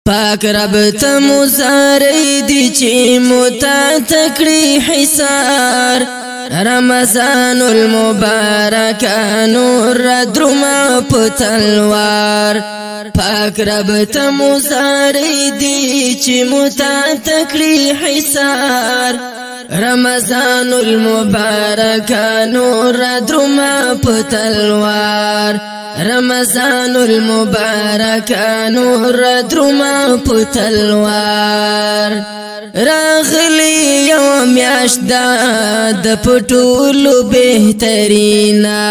پاک رب ته مزارې دي چې متا تکړي حصار رمضان المبارک نور دروما په تلوار پاک رب ته مزارې دي چې متا تکړي حصار رمضان المبارک نور دروما په تلوار رمضان المبارک نور دروما په تلوار راغلی یو میاشت د پټولو بهترینا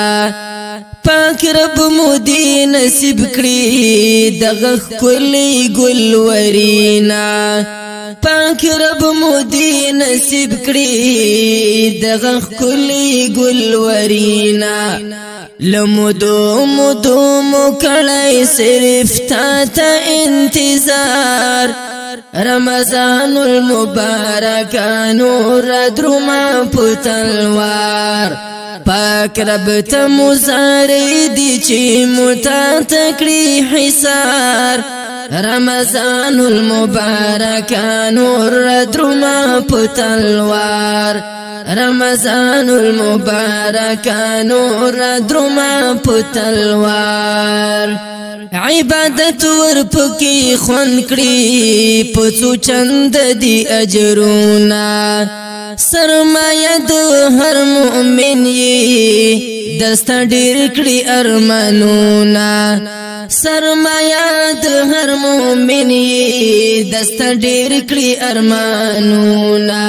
پاک رب مودي نصیب کړی دغه کلی ګل ورینا پاک رب مودي نصیب کړی دغه کلی ګل ورینا لمدو مدو مکړی صرف تا ته انتظار رمضان المبارک نور دروما په تلوار پاک رب ته مزارې دي چې متا تکړي حصار رمضان المبارک نور دروما په تلوار رمضان المبارک نور دروما په تلوار عبادت ورپکی خون کړي په څو چند دي اجرونه سرمایه د هر مؤمن یې دسته ډېر کړي ارمانونه سرمایه د هر مؤمن یې دسته ډېر کړي ارمانونه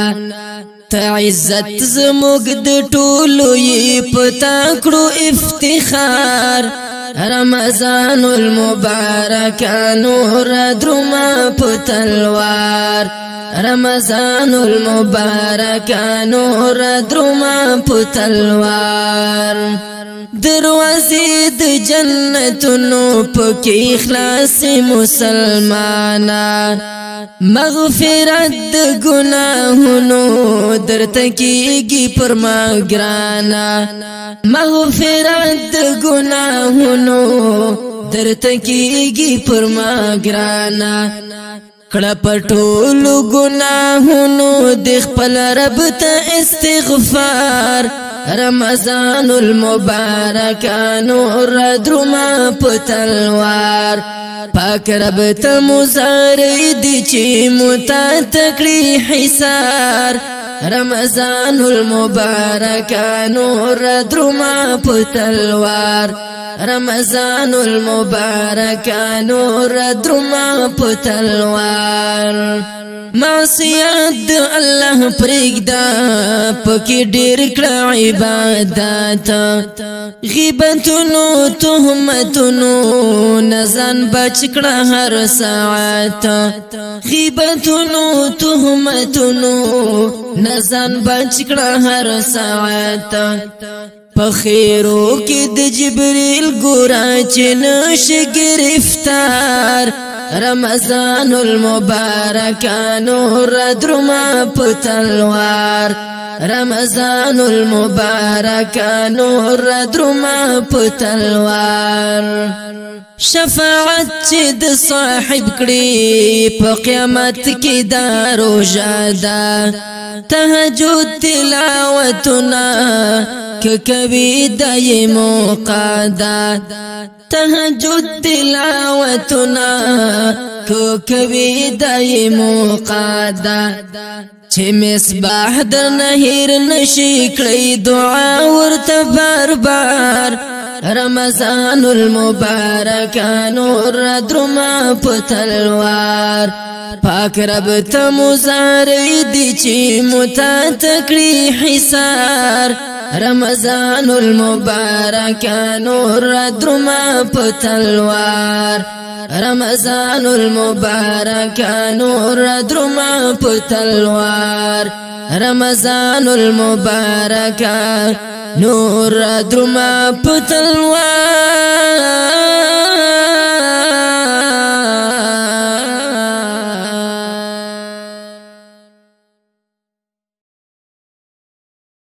ته عزت زموږ د ټولو یې پتا کړو افتخار رمضان المبارک نور دروما په تلوار رمضان المبارک نور دروما په تلوار دروازې د جنتونو پکې خلاص مسلمانا مغفرت د گناهونو درته کېږي پر ما ګرانا مغفرت د گناهونو درته کېږي پر ما ګرانا کړه پټولو گناهونو د خپل رب ته استغفار رمضان المبارک نور دروما په تلوار پاک رب ته مزارې دي چې متا تکړي حصار رمضان المبارک نور دروما په تلوار رمضان المبارک نور دروما په تلوار معصیت الله پرېږده پکې ډېر کړه عبادت غیبتونو تهمتونو نزان بچ کړه هر ساعت غیبتونو تهمتونو نزان بچ کړه هر ساعت پخیرو کې د جبريل ګورا چې نشه گرفتار رمضان المبارک نور دروما په تلوار رمضان المبارک نور دروما په تلوار شفاعت چې د صاحب کړي په قیامت کې دا روژه ده تهجد تلاوتنا کوي دای موقدا تهجد تلاوتنا کوي دای موقدا چې مصباح در نهیر نشي کړی دعا ورته بار بار رمضان المبارک نور دروما په تلوار پاک رب ته مزارې دي چې متا تکړي حصار رمضان المبارک نور دروما په تلوار رمضان المبارک نور دروما په تلوار رمضان المبارک نور دروما په تلوار